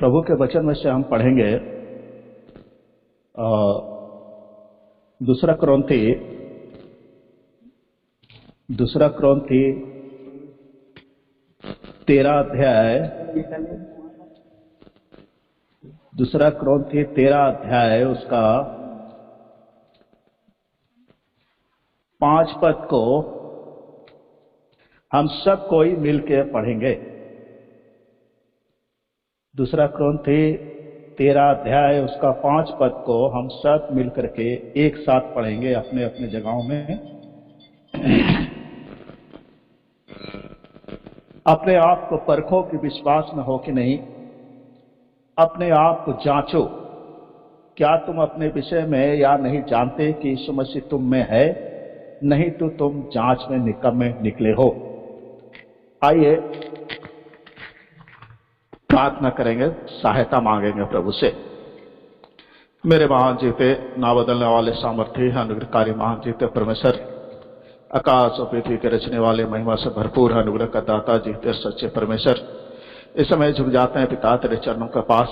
प्रभु के वचन में से हम पढ़ेंगे दूसरा क्रॉन्थी 13 अध्याय, दूसरा क्रॉन्थी 13 अध्याय उसका 5 पद को हम सब कोई मिलकर पढ़ेंगे। दूसरा क्रॉन्थी 13 अध्याय उसका 5 पद को हम सब मिलकर के एक साथ पढ़ेंगे अपने अपने जगहों में। अपने आप को परखो कि विश्वास में हो कि नहीं। अपने आप को जांचो, क्या तुम अपने विषय में या नहीं जानते कि यीशु मसीह तुम में है, नहीं तो तुम जांच में निकम्मे निकले हो। आइए प्रार्थना करेंगे, सहायता मांगेंगे प्रभु से। मेरे महान जीते, ना बदलने वाले सामर्थ्य अनुग्रहकारी महान जीते परमेश्वर, आकाश और पृथ्वी के रचने वाले, महिमा से भरपूर अनुग्रह का दाता जीते सच्चे परमेश्वर, इस समय झुक जाते हैं पिता तेरे चरणों के पास।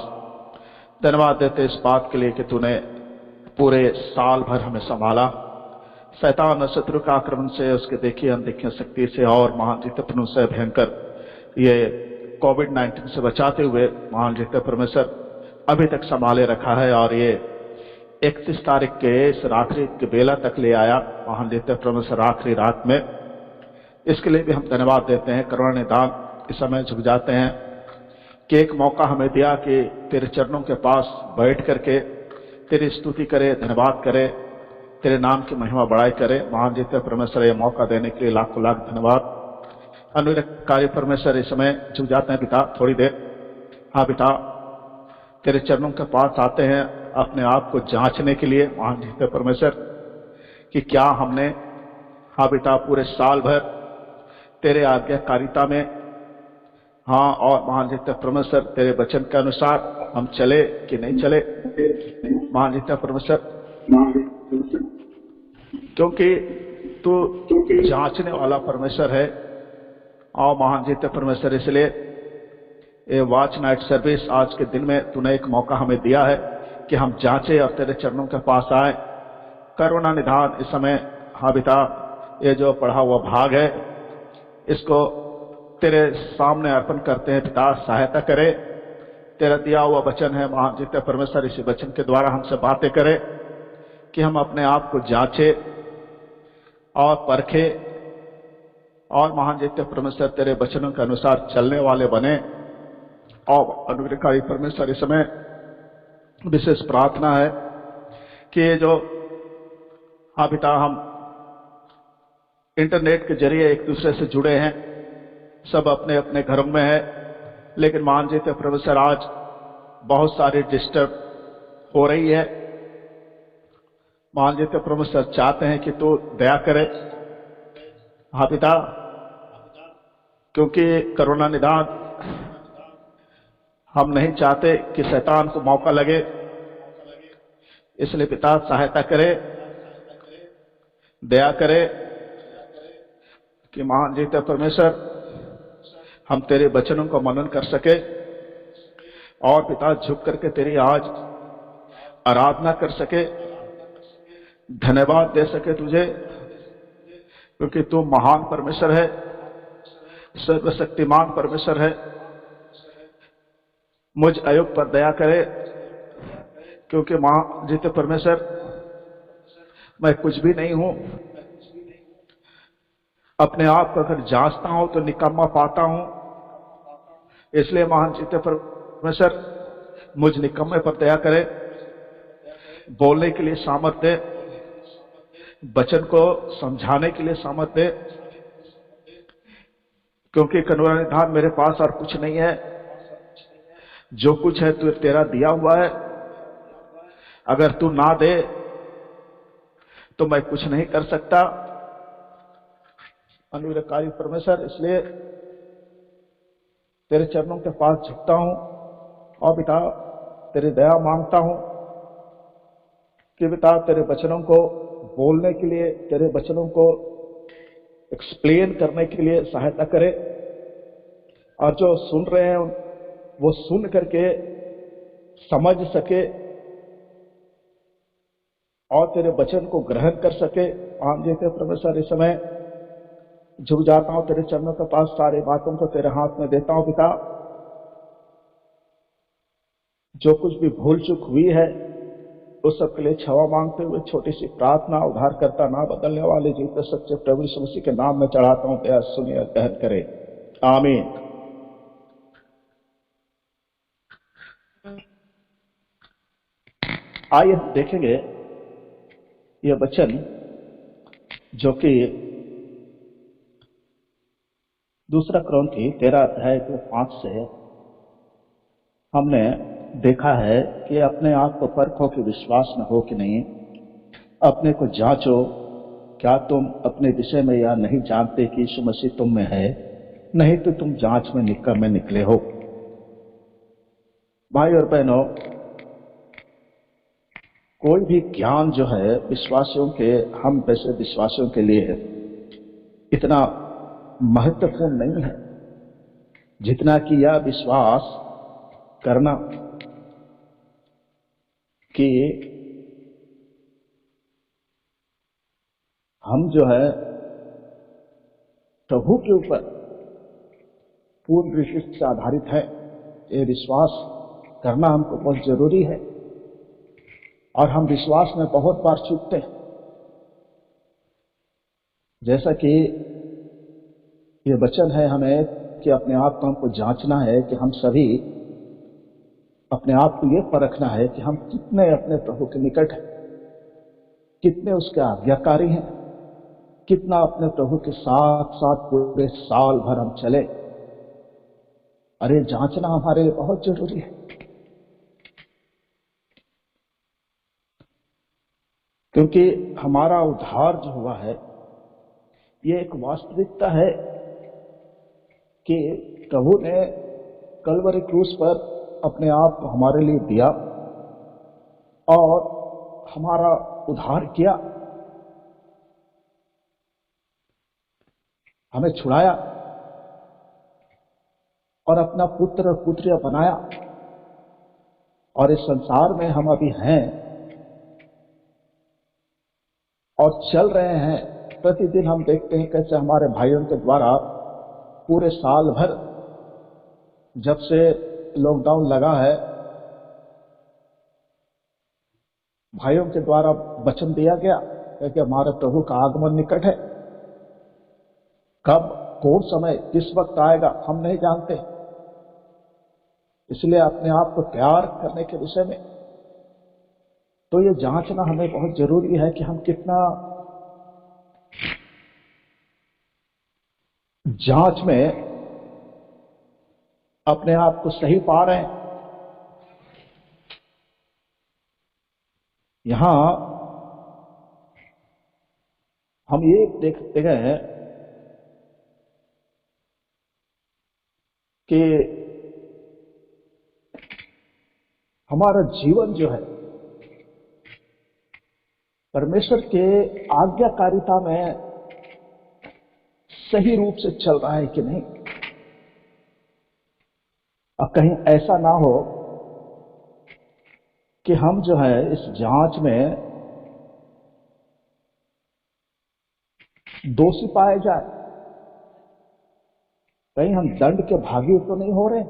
धन्यवाद देते इस बात के लिए कि तूने पूरे साल भर हमें संभाला, शैतान और शत्रु का आक्रमण से, उसके देखी अनदेखी शक्ति से और महान जीते से भयंकर ये कोविड-19 से बचाते हुए महान जीते परमेश्वर अभी तक संभाले रखा है और ये 31 तारीख के इस रात्रि के बेला तक ले आया महान जीते परमेश्वर आखिरी रात में। इसके लिए भी हम धन्यवाद देते हैं। करुणा निदान इस समय झुक जाते हैं कि एक मौका हमें दिया कि तेरे चरणों के पास बैठ करके तेरी स्तुति करे, धन्यवाद करे, तेरे नाम की महिमा बढ़ाई करे। महान जीते परमेश्वर ये मौका देने के लिए लाखों लाख धन्यवाद। अनुग्रहकारी परमेश्वर इस समय झुक जाते हैं पिता थोड़ी देर। हाँ पिता, तेरे चरणों के पास आते हैं अपने आप को जांचने के लिए महान जीते परमेश्वर कि क्या हमने, हाँ पिता, पूरे साल भर तेरे आज्ञाकारिता में, हाँ, और महान जीते परमेश्वर तेरे वचन के अनुसार हम चले कि नहीं चले महान जीते परमेश्वर, क्योंकि तू जांचने वाला परमेश्वर है। और महान जीते परमेश्वर इसलिए ये वॉच नाइट सर्विस आज के दिन में तूने एक मौका हमें दिया है कि हम जांचे और तेरे चरणों के पास आए। करुणा निधान इस समय, हाँ पिता, ये जो पढ़ा हुआ भाग है इसको तेरे सामने अर्पण करते हैं पिता, सहायता करे। तेरा दिया हुआ वचन है महान जीते परमेश्वर, इसी वचन के द्वारा हमसे बातें करे कि हम अपने आप को जांचे और परखे और महान जीते परमेश्वर तेरे वचनों के अनुसार चलने वाले बने। और अनुग्रहकारी परमेश्वर इस समय विशेष प्रार्थना है कि ये जो, हाँ पिता, हम इंटरनेट के जरिए एक दूसरे से जुड़े हैं, सब अपने अपने घरों में है, लेकिन महान जीते परमेश्वर आज बहुत सारी डिस्टर्ब हो रही है। महान जीते परमेश्वर चाहते हैं कि तू दया करे, हाँ पिता, क्योंकि करुणा निदान हम नहीं चाहते कि शैतान को मौका लगे। इसलिए पिता सहायता करे, दया करे कि महान जीते परमेश्वर हम तेरे वचनों को मनन कर सके और पिता झुक करके तेरी आज आराधना कर सके, धन्यवाद दे सके तुझे, क्योंकि तू महान परमेश्वर है, सर्वशक्तिमान परमेश्वर है। मुझ अयुक्त पर दया करे, क्योंकि महान जीते परमेश्वर मैं कुछ भी नहीं हूं। अपने आप को अगर जांचता हूं तो निकम्मा पाता हूं। इसलिए महान जीते परमेश्वर मुझ निकम्मे पर दया करे, बोलने के लिए सामर्थ्य दे, वचन को समझाने के लिए सामर्थ्य दे, क्योंकि करुणा निधान मेरे पास और कुछ नहीं है। जो कुछ है तू तेरा दिया हुआ है, अगर तू ना दे तो मैं कुछ नहीं कर सकता। अनुग्रहकारी परमेश्वर, इसलिए तेरे चरणों के पास झुकता हूं और पिता तेरी दया मांगता हूं कि पिता तेरे वचनों को बोलने के लिए, तेरे वचनों को एक्सप्लेन करने के लिए सहायता करे, और जो सुन रहे हैं वो सुन करके समझ सके और तेरे वचन को ग्रहण कर सके। मान देते परमेश्वर, इस समय झुक जाता हूं तेरे चरणों के पास, सारी बातों को तेरे हाथ में देता हूं पिता। जो कुछ भी भूल चूक हुई है उस सब के लिए क्षमा मांगते हुए छोटी सी प्रार्थना उद्धार करता ना बदलने वाले जीते सच्चे प्रभु यीशु मसीह के नाम में चढ़ाता हूं। दया सुनिए और ग्रहण करे, आमीन। आइए हम देखेंगे यह वचन जो कि 2 कुरिन्थी 13 अध्याय के 5 से हमने देखा है कि अपने आप को परखो कि विश्वास में हो कि नहीं, अपने को जांचो, क्या तुम अपने विषय में यह नहीं जानते कि यीशु मसीह तुम में है, नहीं तो तुम जांच में निकले हो। भाई और बहनों, कोई भी ज्ञान जो है विश्वासियों के, हम वैसे विश्वासियों के लिए इतना महत्वपूर्ण नहीं है जितना कि यह विश्वास करना कि हम जो है प्रभु के ऊपर पूर्ण दृष्टि से आधारित है। ये विश्वास करना हमको बहुत जरूरी है और हम विश्वास में बहुत बार चूकते हैं। जैसा कि ये वचन है हमें कि अपने आप को हमको जांचना है, कि हम सभी अपने आप को ये परखना है कि हम कितने अपने प्रभु के निकट हैं, कितने उसके आज्ञाकारी हैं, कितना अपने प्रभु के साथ साथ पूरे साल भर हम चले। अरे जांचना हमारे लिए बहुत जरूरी है, क्योंकि हमारा उद्धार जो हुआ है ये एक वास्तविकता है कि प्रभु ने कलवरी क्रूस पर अपने आप को हमारे लिए दिया और हमारा उद्धार किया, हमें छुड़ाया और अपना पुत्र और पुत्रिया बनाया। और इस संसार में हम अभी हैं और चल रहे हैं। प्रतिदिन हम देखते हैं कैसे हमारे भाइयों के द्वारा पूरे साल भर, जब से लॉकडाउन लगा है, भाइयों के द्वारा वचन दिया गया कि हमारे प्रभु का आगमन निकट है। कब, कौन समय, किस वक्त आएगा हम नहीं जानते। इसलिए अपने आप को तैयार करने के विषय में तो ये जांचना हमें बहुत जरूरी है कि हम कितना जांच में अपने आप को सही पा रहे हैं। यहां हम ये देखते हैं कि हमारा जीवन जो है परमेश्वर के आज्ञाकारिता में सही रूप से चल रहा है कि नहीं। अब कहीं ऐसा ना हो कि हम जो है इस जांच में दोषी पाए जाए, कहीं हम दंड के भागी तो नहीं हो रहे।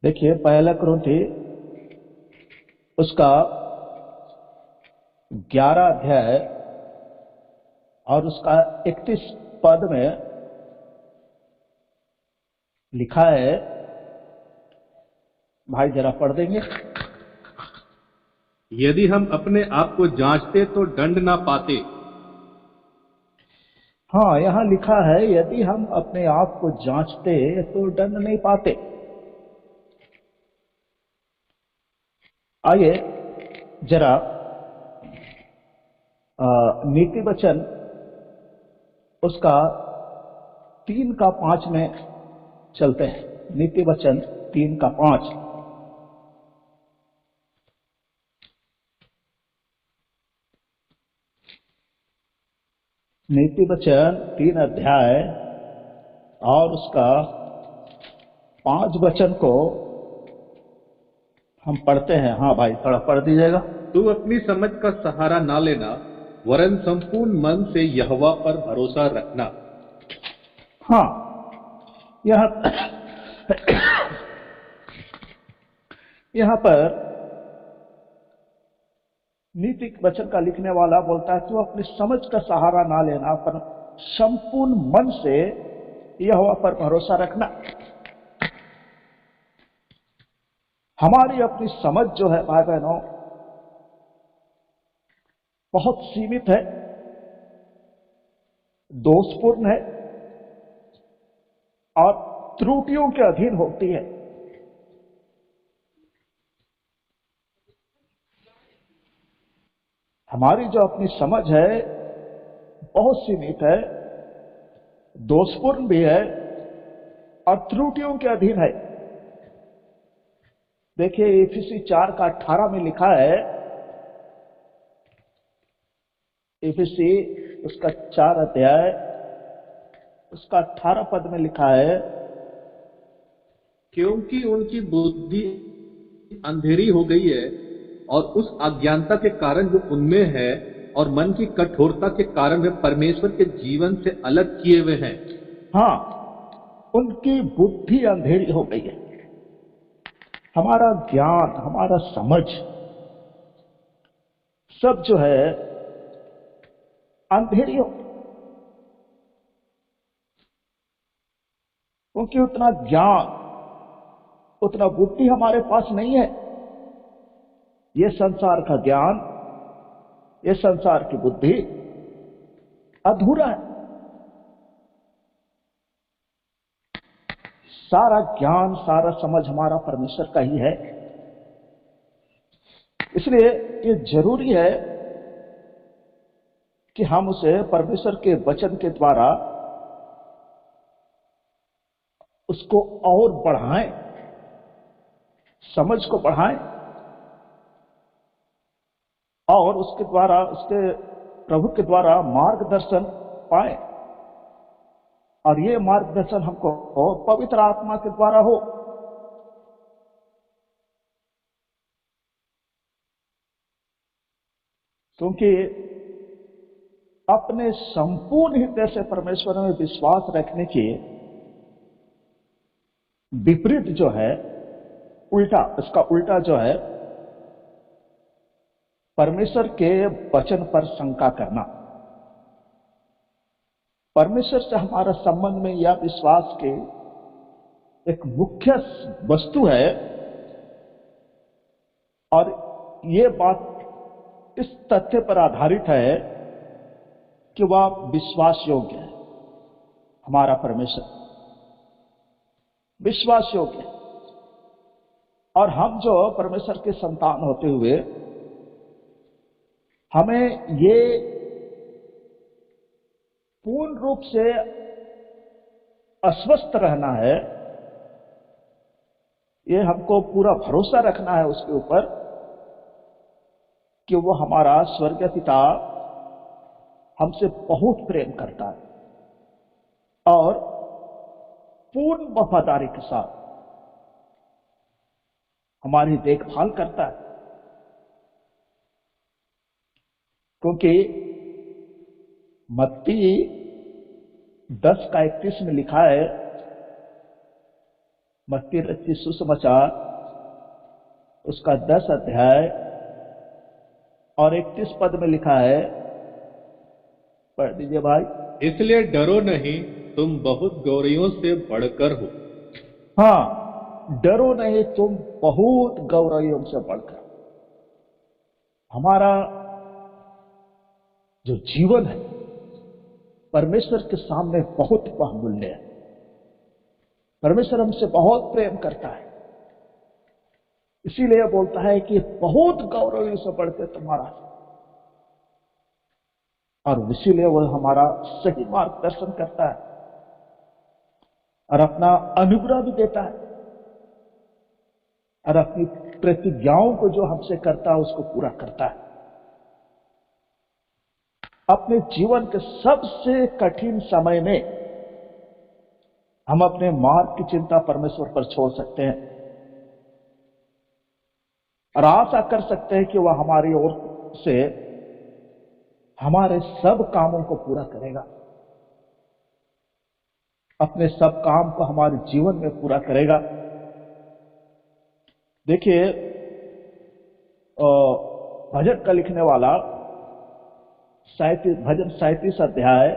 देखिए 1 कुरिन्थी उसका 11 अध्याय और उसका 31 पद में लिखा है, भाई जरा पढ़ देंगे। यदि हम अपने आप को जांचते तो दंड ना पाते। हाँ, यहां लिखा है यदि हम अपने आप को जांचते तो दंड नहीं पाते। आइए जरा नीति वचन उसका 3 का 5 में चलते हैं। नीति वचन 3 का 5। नीति वचन 3 अध्याय और उसका 5 वचन को हम पढ़ते हैं। हाँ भाई, थोड़ा पढ़ दीजिएगा। तू अपनी समझ का सहारा ना लेना, वरन संपूर्ण मन से यहोवा पर भरोसा रखना। हाँ, यहाँ यहाँ पर नीति वचन का लिखने वाला बोलता है तू अपनी समझ का सहारा ना लेना, पर संपूर्ण मन से यहोवा पर भरोसा रखना। हमारी अपनी समझ जो है भाई बहनों बहुत सीमित है, दोषपूर्ण है और त्रुटियों के अधीन होती है। हमारी जो अपनी समझ है बहुत सीमित है, दोषपूर्ण भी है और त्रुटियों के अधीन है। देखिए इफिसी 4:18 में लिखा है, इफिसी उसका 4 अध्याय उसका 18 पद में लिखा है, क्योंकि उनकी बुद्धि अंधेरी हो गई है और उस अज्ञानता के कारण जो उनमें है और मन की कठोरता के कारण वे परमेश्वर के जीवन से अलग किए हुए हैं। हाँ, उनकी बुद्धि अंधेरी हो गई है। हमारा ज्ञान, हमारा समझ सब जो है अंधेरी हो, क्योंकि उतना ज्ञान, उतना बुद्धि हमारे पास नहीं है। ये संसार का ज्ञान, ये संसार की बुद्धि अधूरा है। सारा ज्ञान, सारा समझ हमारा परमेश्वर का ही है। इसलिए ये जरूरी है कि हम उसे परमेश्वर के वचन के द्वारा उसको और बढ़ाएं, समझ को बढ़ाएं और उसके द्वारा, उसके प्रभु के द्वारा मार्गदर्शन पाएं। और ये मार्गदर्शन हमको पवित्र आत्मा के द्वारा हो। क्योंकि अपने संपूर्ण हृदय से परमेश्वर में विश्वास रखने के विपरीत जो है, उल्टा, इसका उल्टा जो है परमेश्वर के वचन पर शंका करना। परमेश्वर से हमारा संबंध में यह विश्वास के एक मुख्य वस्तु है और ये बात इस तथ्य पर आधारित है कि वह विश्वास योग्य है। हमारा परमेश्वर विश्वास योग्य है और हम जो परमेश्वर के संतान होते हुए हमें ये पूर्ण रूप से अस्वस्थ रहना है, ये हमको पूरा भरोसा रखना है उसके ऊपर कि वो हमारा स्वर्गीय पिता हमसे बहुत प्रेम करता है और पूर्ण वफादारी के साथ हमारी देखभाल करता है। क्योंकि मत्ती 10:31 में लिखा है, मत्ती रचित सुसमाचार उसका 10 अध्याय और 31 पद में लिखा है, पढ़ दीजिए भाई। इसलिए डरो नहीं, तुम बहुत गौरवों से बढ़कर हो। हाँ, डरो नहीं, तुम बहुत गौरवों से बढ़कर। हमारा जो जीवन है परमेश्वर के सामने बहुत बहुमूल्य है। परमेश्वर हमसे बहुत प्रेम करता है, इसीलिए बोलता है कि बहुत गौरवों से बढ़कर तुम्हारा, और इसीलिए वह हमारा सही मार्गदर्शन करता है और अपना अनुग्रह भी देता है और अपनी प्रतिज्ञाओं को जो हमसे करता है उसको पूरा करता है। अपने जीवन के सबसे कठिन समय में हम अपने मार्ग की चिंता परमेश्वर पर छोड़ सकते हैं और आशा कर सकते हैं कि वह हमारी ओर से हमारे सब कामों को पूरा करेगा, अपने सब काम को हमारे जीवन में पूरा करेगा। देखिए, भजन का लिखने वाला भजन 37 अध्याय,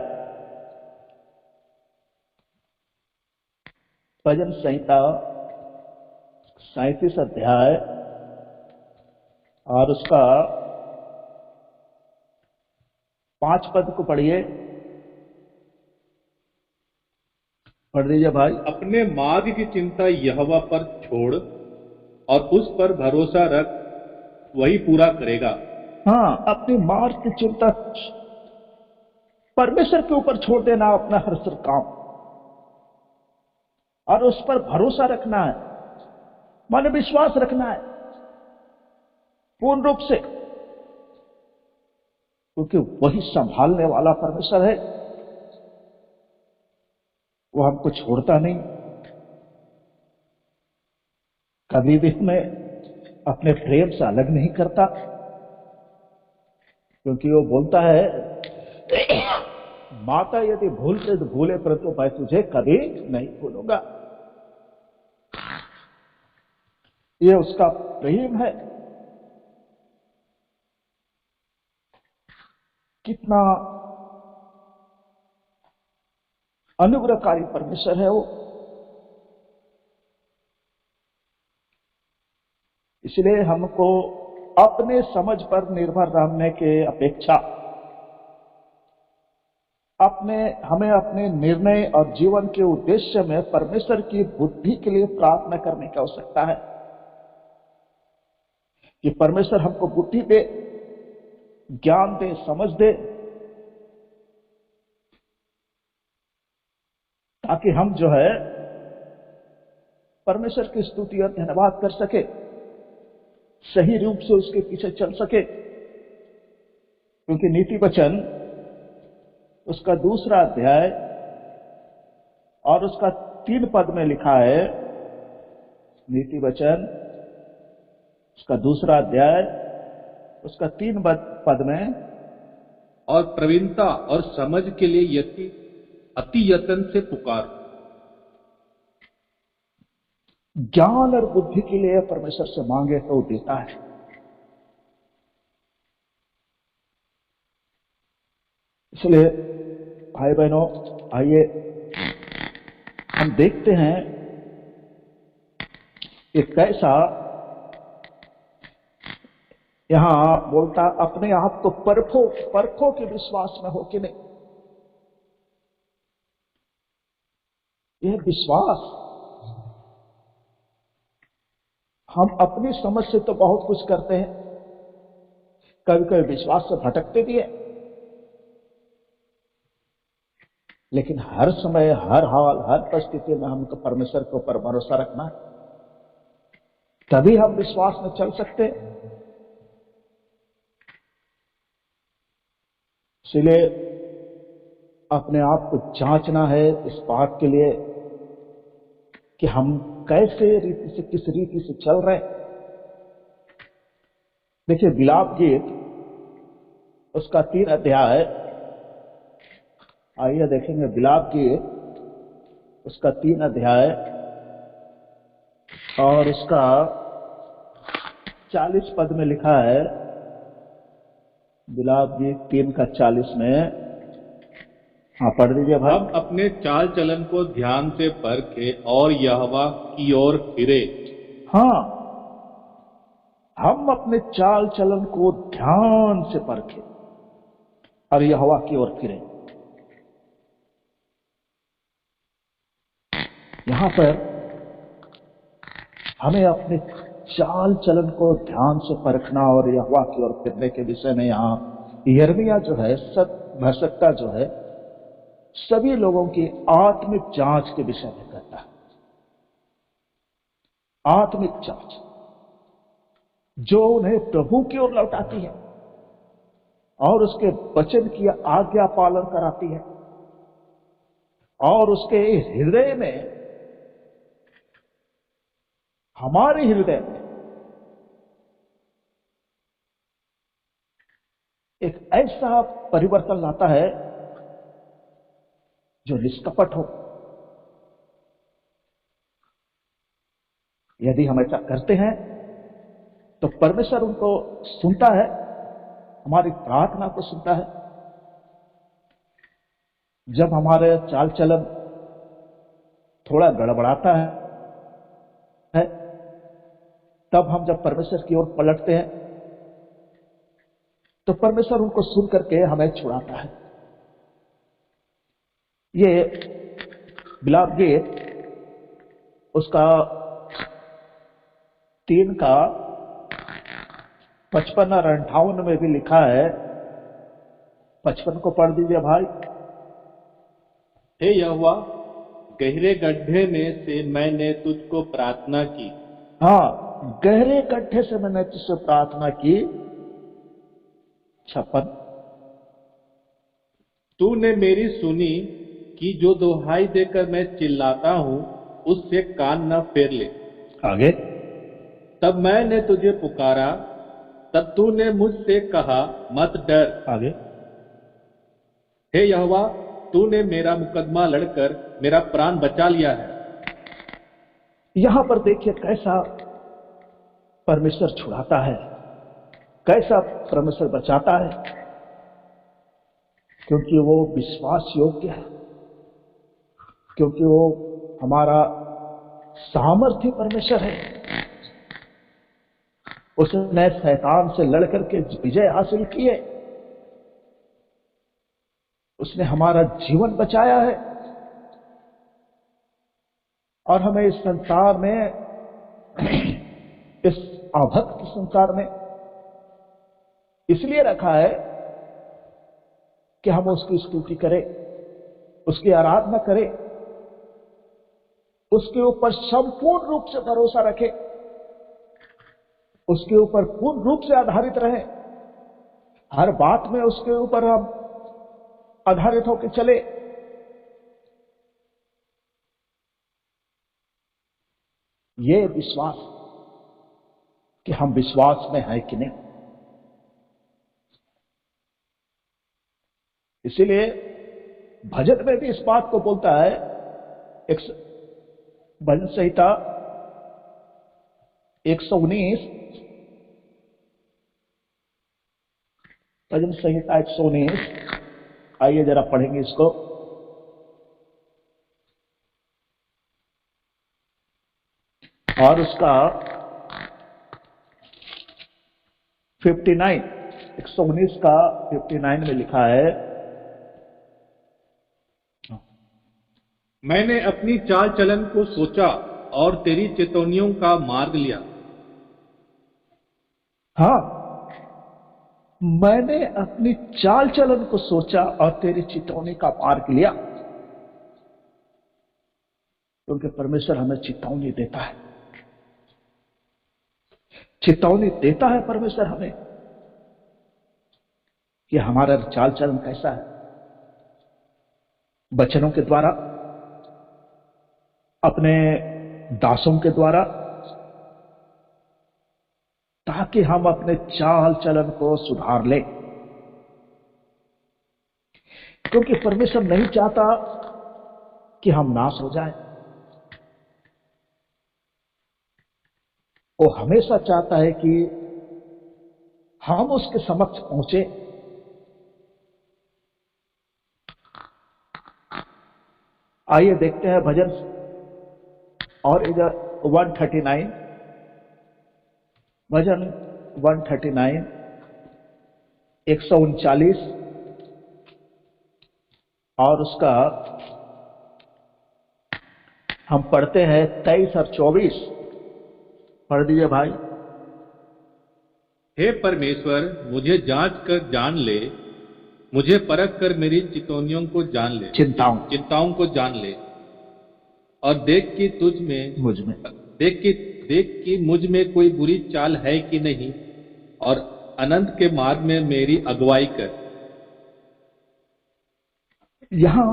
भजन संहिता 37 अध्याय और उसका 5 पद को पढ़िए, पढ़ दीजिए भाई। अपने मार्ग की चिंता यहोवा पर छोड़ और उस पर भरोसा रख, वही पूरा करेगा। हाँ, अपनी मार्ग की चिंता परमेश्वर के ऊपर छोड़ देना, अपना हर सर काम, और उस पर भरोसा रखना है, माने विश्वास रखना है पूर्ण रूप से, क्योंकि वही संभालने वाला परमेश्वर है। वो हमको छोड़ता नहीं, कभी भी हमें अपने प्रेम से अलग नहीं करता, क्योंकि वो बोलता है, माता यदि भूलते तो भूले, परंतु मैं तुझे कभी नहीं भूलूंगा। ये उसका प्रेम है। कितना अनुग्रहकारी परमेश्वर है वो। इसलिए हमको अपने समझ पर निर्भर रहने के अपेक्षा हमें अपने निर्णय और जीवन के उद्देश्य में परमेश्वर की बुद्धि के लिए प्रार्थना करने की आवश्यकता है, कि परमेश्वर हमको बुद्धि दे, ज्ञान दे, समझ दे, ताकि हम जो है परमेश्वर की स्तुति और धन्यवाद कर सके, सही रूप से उसके पीछे चल सके। क्योंकि नीति वचन उसका 2 अध्याय और उसका 3 पद में लिखा है, नीति वचन उसका 2 अध्याय उसका 3 पद में, और प्रवीणता और समझ के लिए अति यत्न से पुकार। ज्ञान और बुद्धि के लिए परमेश्वर से मांगे तो देता है। इसलिए भाई बहनों, आइए हम देखते हैं कि कैसा यहां बोलता, अपने आप को परखो के विश्वास में हो कि नहीं। यह विश्वास, हम अपनी समझ से तो बहुत कुछ करते हैं, कभी कभी विश्वास से भटकते भी है, लेकिन हर समय, हर हाल, हर परिस्थिति में हमको परमेश्वर के ऊपर भरोसा रखना है, तभी हम विश्वास में चल सकते हैं। इसलिए अपने आप को जांचना है इस बात के लिए कि हम कैसे रीति से, किस रीति से चल रहे हैं। देखिए, विलाप गीत उसका 3 अध्याय, आइए देखेंगे विलाप गीत उसका 3 अध्याय और उसका 40 पद में लिखा है, विलाप गीत 3 का 40 में। हाँ, पढ़ दीजिए भाई। हम अपने चाल चलन को ध्यान से परखे और यहोवा की ओर फिरे। हाँ, हम अपने चाल चलन को ध्यान से परखें और यहोवा की ओर फिरें। यहां पर हमें अपने चाल चलन को ध्यान से परखना और यहोवा की ओर फिरने के विषय में यहां यिर्मयाह जो है, भरसकता जो है, सभी लोगों की आत्मिक जांच के विषय में कहता है। आत्मिक जांच जो उन्हें प्रभु की ओर लौटाती है और उसके वचन की आज्ञा पालन कराती है, और उसके हृदय में, हमारे हृदय में ऐसा परिवर्तन लाता है जो निष्कपट हो। यदि हम ऐसा करते हैं तो परमेश्वर उनको सुनता है, हमारी प्रार्थना को सुनता है। जब हमारे चाल चलन थोड़ा गड़बड़ाता है, तब हम जब परमेश्वर की ओर पलटते हैं तो परमेश्वर उनको सुन करके हमें छुड़ाता है। ये बिलाप गीत उसका 3 का 55 और 58 में भी लिखा है। 55 को पढ़ दीजिए भाई। हे यहोवा, गहरे गड्ढे में से मैंने तुझको प्रार्थना की। हाँ, गहरे गड्ढे से मैंने तुझसे प्रार्थना की। 56, तूने मेरी सुनी कि जो दुहाई देकर मैं चिल्लाता हूँ उससे कान न फेर ले। आगे। तब मैंने तुझे पुकारा, तब तूने मुझसे कहा मत डर। आगे। हे यहोवा, तूने मेरा मुकदमा लड़कर मेरा प्राण बचा लिया है। यहां पर देखिए कैसा परमेश्वर छुड़ाता है, कैसा परमेश्वर बचाता है, क्योंकि वो विश्वास योग्य है, क्योंकि वो हमारा सामर्थ्य परमेश्वर है। उसने शैतान से लड़कर के विजय हासिल की है। उसने हमारा जीवन बचाया है और हमें इस संसार में, इस अभक्त संसार में इसलिए रखा है कि हम उसकी स्तुति करें, उसकी आराधना करें, उसके ऊपर संपूर्ण रूप से भरोसा रखें, उसके ऊपर पूर्ण रूप से आधारित रहें। हर बात में उसके ऊपर हम आधारित होकर चले। ये विश्वास कि हम विश्वास में हैं कि नहीं। इसीलिए भजन में भी इस बात को बोलता है। एक भजन संहिता 119, भजन संहिता 119, आइए जरा पढ़ेंगे इसको। और उसका 59, 119 का 59 में लिखा है, मैंने अपनी चाल चलन को सोचा और तेरी चेतौनियों का मार्ग लिया। हाँ, मैंने अपनी चाल चलन को सोचा और तेरी चितौनी का मार्ग लिया। क्योंकि परमेश्वर हमें चितौनी देता है, चितौनी देता है परमेश्वर हमें कि हमारा चाल चलन कैसा है। वचनों के द्वारा, अपने दासों के द्वारा, ताकि हम अपने चाल चलन को सुधार लें। क्योंकि परमेश्वर नहीं चाहता कि हम नाश हो जाएं। वो हमेशा चाहता है कि हम उसके समक्ष पहुंचे। आइए देखते हैं भजन और इधर 139, भजन 139, 139 और उसका हम पढ़ते हैं 23 और 24। पढ़ दीजिए भाई। हे परमेश्वर, मुझे जांच कर जान ले, मुझे परख कर मेरी चितौनियों को जान ले, चिंताओं को जान ले, और देख कि तुझ में, मुझ में, देख कि मुझ में कोई बुरी चाल है कि नहीं, और अनंत के मार्ग में मेरी अगुवाई कर। यहां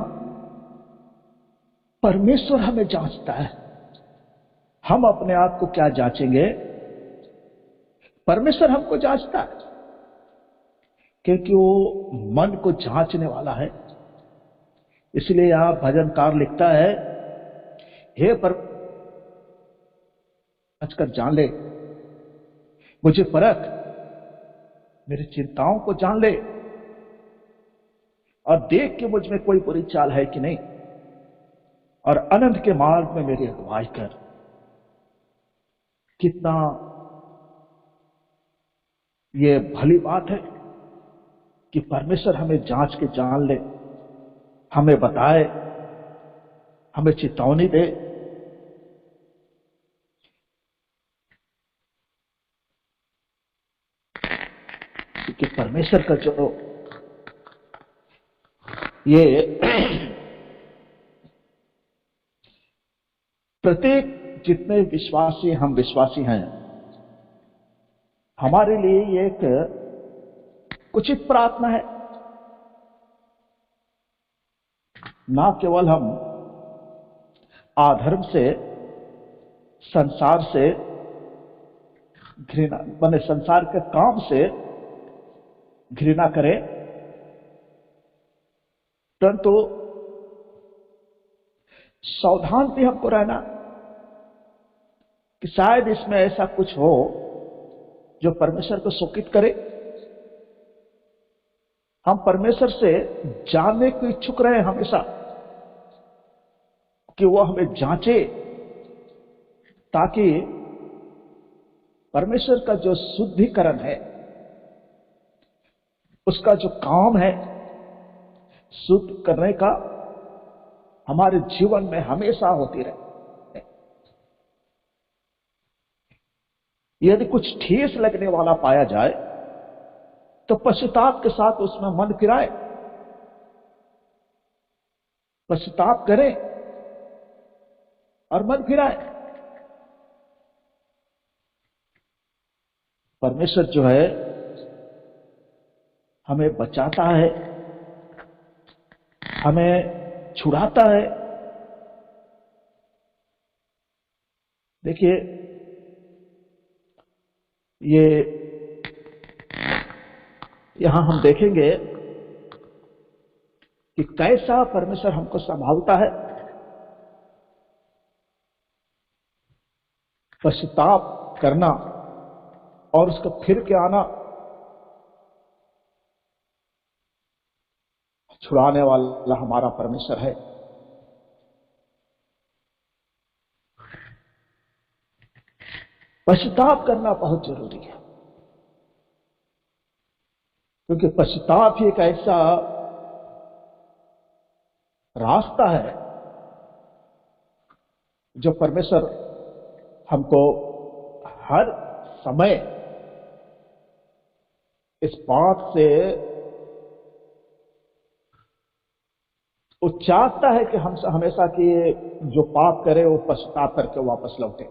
परमेश्वर हमें जांचता है। हम अपने आप को क्या जांचेंगे? परमेश्वर हमको जांचता है क्योंकि वो मन को जांचने वाला है। इसलिए यहां भजनकार लिखता है, हे पर कर जान ले, मुझे परख, मेरी चिंताओं को जान ले और देख कि मुझ में कोई बुरी चाल है कि नहीं, और अनंत के मार्ग में मेरी अगुवाई कर। कितना ये भली बात है कि परमेश्वर हमें जांच के जान ले, हमें बताए, हमें चेतावनी दे। कि परमेश्वर का जो ये प्रत्येक जितने विश्वासी हम विश्वासी हैं, हमारे लिए ये एक उचित प्रार्थना है। ना केवल हम आधर्म से, संसार से घृणा, माने संसार के काम से घृणा करें, परंतु सावधान भी हमको रहना कि शायद इसमें ऐसा कुछ हो जो परमेश्वर को शोकित करे। हम परमेश्वर से जानने को इच्छुक रहे हमेशा कि वो हमें जांचे, ताकि परमेश्वर का जो शुद्धिकरण है, उसका जो काम है शुद्ध करने का, हमारे जीवन में हमेशा होती रहे। यदि कुछ ठेस लगने वाला पाया जाए तो पश्चाताप के साथ उसमें मन फिराए, पश्चाताप करें और मन फिराए। परमेश्वर जो है हमें बचाता है, हमें छुड़ाता है। देखिए, ये यहां हम देखेंगे कि कैसा परमेश्वर हमको संभालता है। पश्चाताप करना और उसका फिर के आना, छुड़ाने वाला हमारा परमेश्वर है। पश्चाताप करना बहुत जरूरी है, क्योंकि पश्चाताप ही एक ऐसा रास्ता है जो परमेश्वर हमको हर समय इस बात से चाहता है कि हम हमेशा कि जो पाप करे वो पश्चाताप करके वापस लौटे।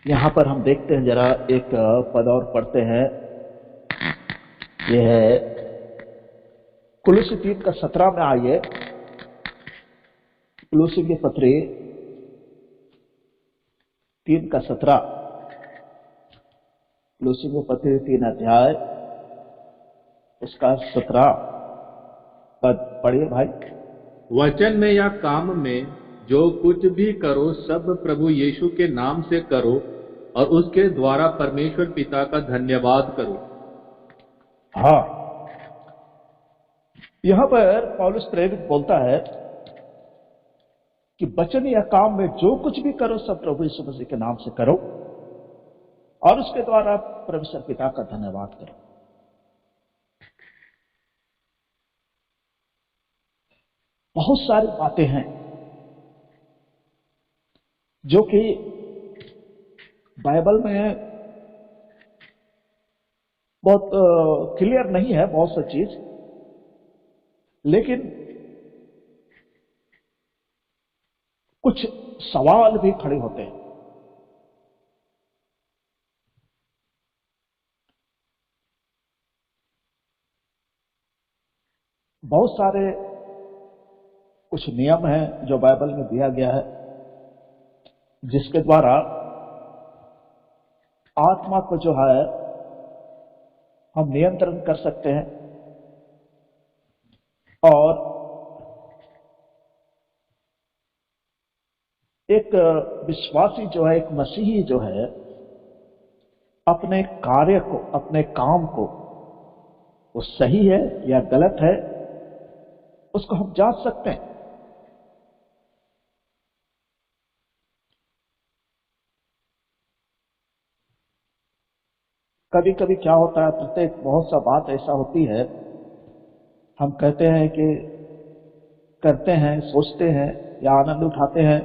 यहां पर हम देखते हैं, जरा एक पद और पढ़ते हैं। यह है कुलुसी 3:17 में। आइए, कुलुसी की पत्री 3:17, कुलुसी की पत्री 3 अध्याय इसका 17 पद पढ़िए भाई। वचन में या काम में जो कुछ भी करो सब प्रभु यीशु के नाम से करो और उसके द्वारा परमेश्वर पिता का धन्यवाद करो। हाँ, यहां पर पौलुस प्रेरित बोलता है कि वचन या काम में जो कुछ भी करो सब प्रभु यीशु मसीह के नाम से करो और उसके द्वारा परमेश्वर पिता का धन्यवाद करो। बहुत सारी बातें हैं जो कि बाइबल में बहुत क्लियर नहीं है, बहुत सी चीज, लेकिन कुछ सवाल भी खड़े होते हैं। बहुत सारे कुछ नियम हैं जो बाइबल में दिया गया है, जिसके द्वारा आत्मा को जो है हम नियंत्रण कर सकते हैं और एक विश्वासी जो है, एक मसीही जो है, अपने कार्य को, अपने काम को, वो सही है या गलत है, उसको हम जांच सकते हैं। कभी कभी क्या होता है, प्रत्येक बहुत सा बात ऐसा होती है, हम कहते हैं कि करते हैं, सोचते हैं या आनंद उठाते हैं,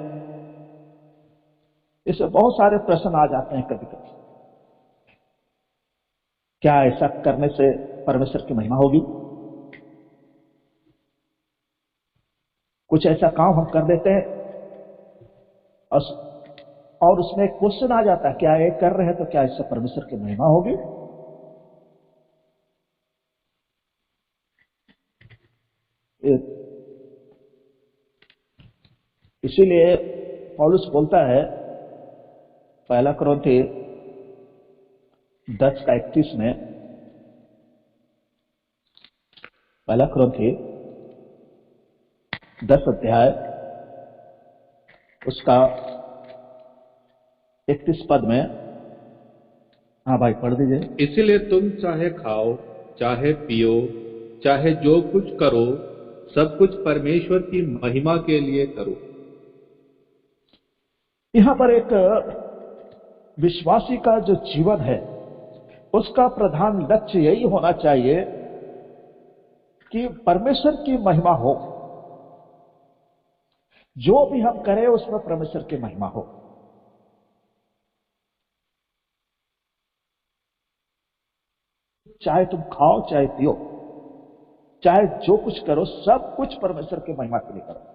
इससे बहुत सारे प्रश्न आ जाते हैं कभी कभी। क्या ऐसा करने से परमेश्वर की महिमा होगी? कुछ ऐसा काम हम कर देते हैं और उसमें एक क्वेश्चन आ जाता है, क्या ये कर रहे हैं तो क्या इससे परमेश्वर की महिमा होगी? इसीलिए पौलुस बोलता है, पहला कुरिन्थी 10:31 में, पहला कुरिन्थी 10 अध्याय उसका 31 पद में, हाँ भाई पढ़ दीजिए। इसीलिए तुम चाहे खाओ, चाहे पियो, चाहे जो कुछ करो, सब कुछ परमेश्वर की महिमा के लिए करो। यहां पर एक विश्वासी का जो जीवन है, उसका प्रधान लक्ष्य यही होना चाहिए कि परमेश्वर की महिमा हो। जो भी हम करें उसमें परमेश्वर की महिमा हो। चाहे तुम खाओ, चाहे पियो, चाहे जो कुछ करो, सब कुछ परमेश्वर की महिमा के लिए करो।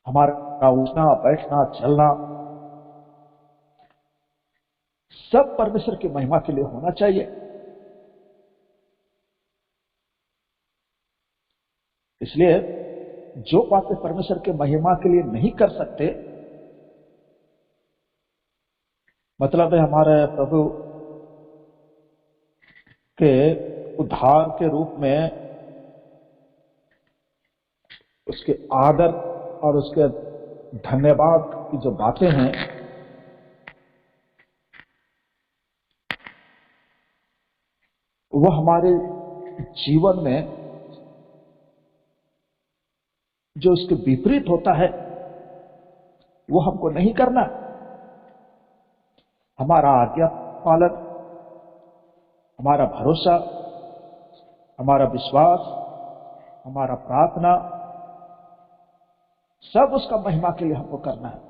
हमारा उठना, बैठना, चलना सब परमेश्वर की महिमा के लिए होना चाहिए। इसलिए जो बातें परमेश्वर की महिमा के लिए नहीं कर सकते, मतलब है हमारे प्रभु के उद्धार के रूप में उसके आदर और उसके धन्यवाद की जो बातें हैं, वो हमारे जीवन में जो इसके विपरीत होता है, वो हमको नहीं करना। हमारा आज्ञा पालन, हमारा भरोसा, हमारा विश्वास, हमारा प्रार्थना, सब उसका महिमा के लिए हमको करना है।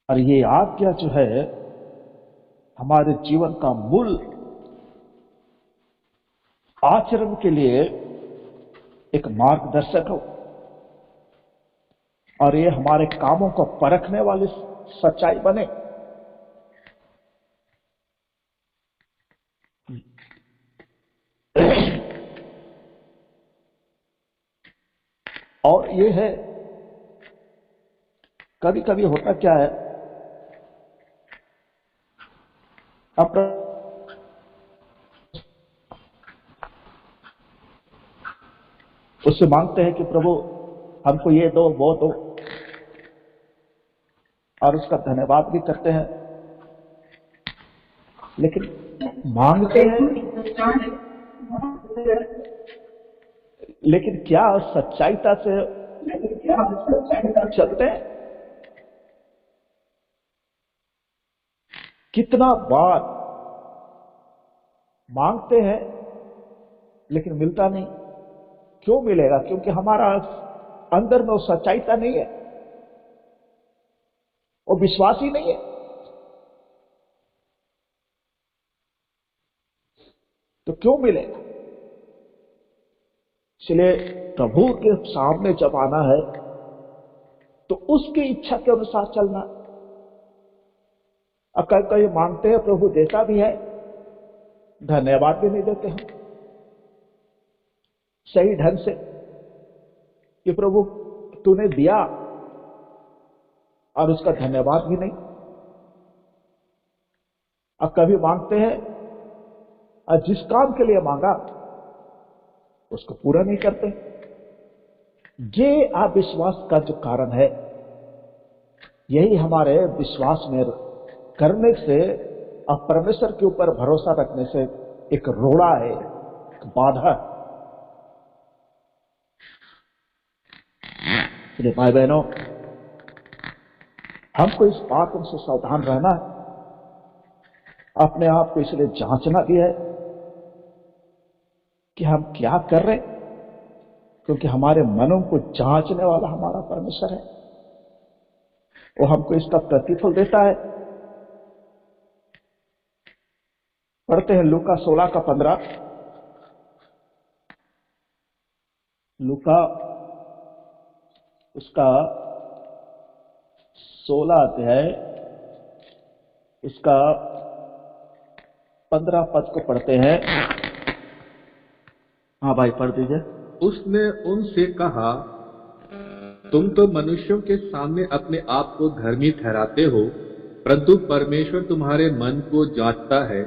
और ये आज्ञा जो है हमारे जीवन का मूल आचरण के लिए एक मार्गदर्शक हो, और ये हमारे कामों को परखने वाली सच्चाई बने। और ये है, कभी कभी होता क्या है, अब उससे मांगते हैं कि प्रभु हमको ये दो, वो दो, और उसका धन्यवाद भी करते हैं, लेकिन मांगते हैं, लेकिन क्या सच्चाईता से चलते हैं? कितना बार मांगते हैं लेकिन मिलता नहीं। क्यों मिलेगा? क्योंकि हमारा अंदर में वो सच्चाईता नहीं है, वो विश्वास ही नहीं है। तो क्यों मिलेगा? इसलिए प्रभु के सामने जब आना है तो उसकी इच्छा के अनुसार चलना। अकल का ये मांगते हैं, प्रभु देता भी है, धन्यवाद भी नहीं देते हम सही ढंग से। कि प्रभु तूने दिया और उसका धन्यवाद भी नहीं। अब कभी मांगते हैं और जिस काम के लिए मांगा उसको पूरा नहीं करते। ये अविश्वास का जो कारण है, यही हमारे विश्वास में करने से और परमेश्वर के ऊपर भरोसा रखने से एक रोड़ा है, एक बाधा है। इसलिए भाई बहनों, हमको इस बात से सावधान रहना है, अपने आप को इसलिए जांचना भी है कि हम क्या कर रहे हैं, क्योंकि हमारे मनों को जांचने वाला हमारा परमेश्वर है। वो हमको इसका प्रतिफल देता है। पढ़ते हैं लूका 16 का 15। लूका उसका 16 अध्याय इसका 15 पद को पढ़ते हैं। हाँ भाई, पढ़ दीजिए। उसने उनसे कहा, तुम तो मनुष्यों के सामने अपने आप को धर्मी ठहराते हो, परंतु परमेश्वर तुम्हारे मन को जांचता है,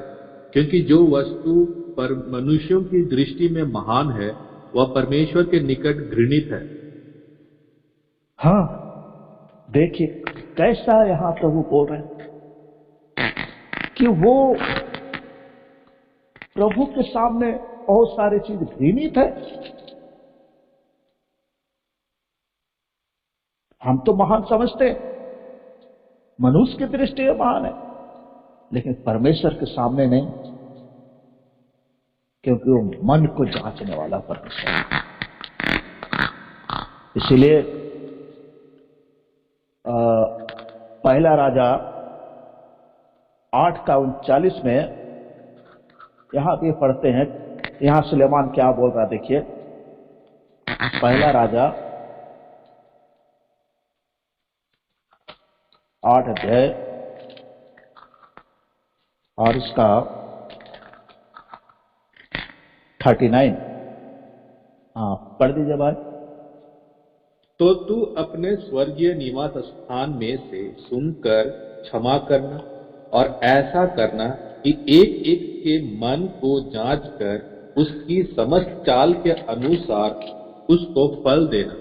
क्योंकि जो वस्तु पर मनुष्यों की दृष्टि में महान है वह परमेश्वर के निकट घृणित है। हाँ, देखिए कैसा यहां प्रभु बोल रहे हैं कि वो प्रभु के सामने बहुत सारी चीज घृणित है। हम तो महान समझते हैं, मनुष्य की दृष्टि में महान है, लेकिन परमेश्वर के सामने नहीं, क्योंकि वो मन को जांचने वाला परमेश्वर है। इसीलिए पहला राजा 8 का 39 में यहां भी पढ़ते हैं। यहां सुलेमान क्या बोल रहा है, देखिए। पहला राजा 8 अध्याय और इसका 39। हाँ, पढ़ दीजिए भाई। तो तू अपने स्वर्गीय निवास स्थान में से सुनकर क्षमा करना और ऐसा करना कि एक एक के मन को जांच कर उसकी समस्त चाल के अनुसार उसको फल देना।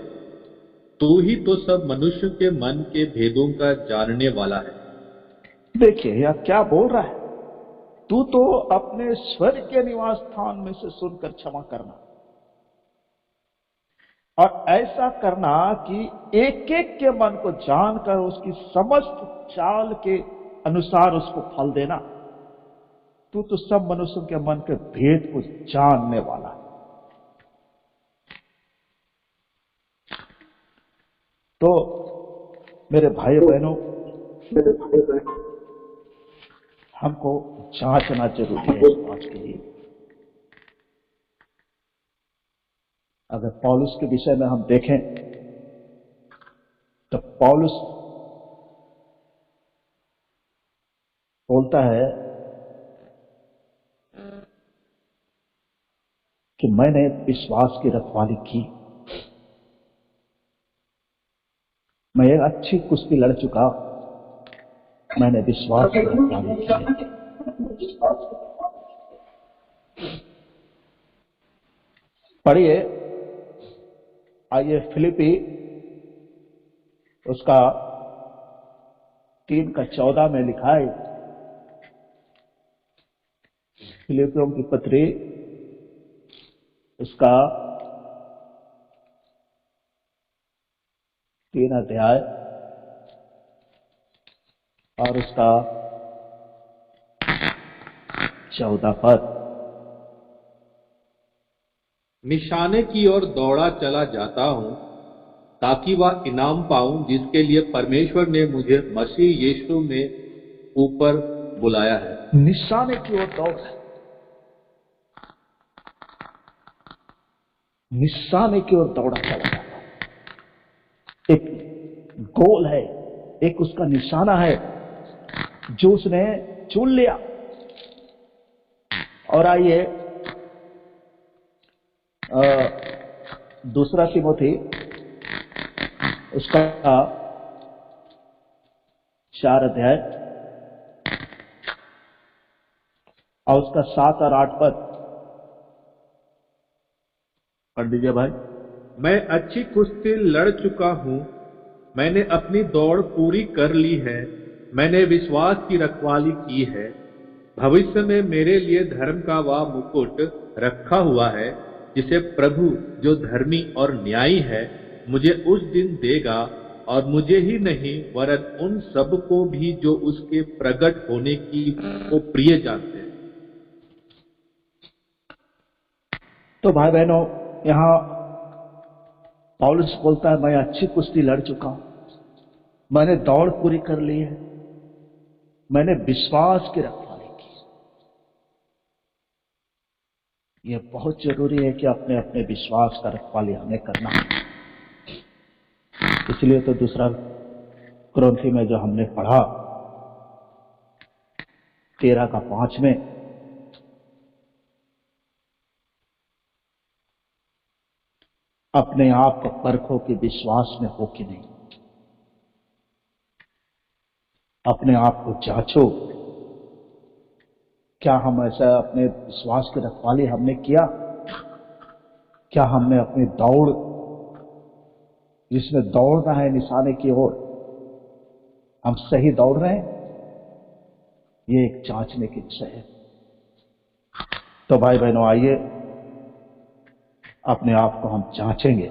तू ही तो सब मनुष्य के मन के भेदों का जानने वाला है। देखिए यह क्या बोल रहा है, तू तो अपने स्वर्ग के निवास स्थान में से सुनकर क्षमा करना और ऐसा करना कि एक एक के मन को जानकर उसकी समस्त चाल के अनुसार उसको फल देना। तू तो सब मनुष्यों के मन के भेद को जानने वाला है। तो मेरे भाई बहनों, हमको जांचना जरूरी है इस बात के लिए। अगर पौलुस के विषय में हम देखें तो पौलुस बोलता है कि मैंने विश्वास की रखवाली की, मैं एक अच्छी कुश्ती लड़ चुका, मैंने विश्वास की रखवाली की है। पढ़िए, आइए फिलिपी उसका 3 का 14 में लिखा है। फिलिपियों की पत्री उसका 3 अध्याय और उसका 14 पद। निशाने की ओर दौड़ा चला जाता हूं ताकि वह इनाम पाऊं जिसके लिए परमेश्वर ने मुझे मसीह यीशु में ऊपर बुलाया है। निशाने की ओर दौड़ है, निशाने की ओर दौड़ा चला जाता है। एक गोल है, एक उसका निशाना है जो उसने चुन लिया। और आइए दूसरा तिमोथी उसका 4 अध्याय और उसका 7 और 8 पद पढ़ लीजिए भाई। मैं अच्छी कुश्ती लड़ चुका हूँ, मैंने अपनी दौड़ पूरी कर ली है, मैंने विश्वास की रखवाली की है। भविष्य में मेरे लिए धर्म का वह मुकुट रखा हुआ है, जिसे प्रभु जो धर्मी और न्यायी है मुझे उस दिन देगा, और मुझे ही नहीं वरन उन सब को भी जो उसके प्रकट होने की को प्रिय जानते हैं। तो भाई बहनों, यहाँ पौलुस बोलता है मैं अच्छी कुश्ती लड़ चुका हूं, मैंने दौड़ पूरी कर ली है, मैंने विश्वास की रखवाली की। ये बहुत जरूरी है कि अपने अपने विश्वास का रखवाली हमें करना है। इसलिए तो दूसरा कुरिन्थी में जो हमने पढ़ा 13 का 5 में, अपने आप को परखो कि विश्वास में हो कि नहीं, अपने आप को जांचो, क्या हम ऐसा अपने विश्वास की रखवाली हमने किया, क्या हमने अपनी दौड़ जिसमें दौड़ना है निशाने की ओर, हम सही दौड़ रहे हैं। ये एक जांचने की विषय है। तो भाई बहनों, आइए अपने आप को हम जांचेंगे।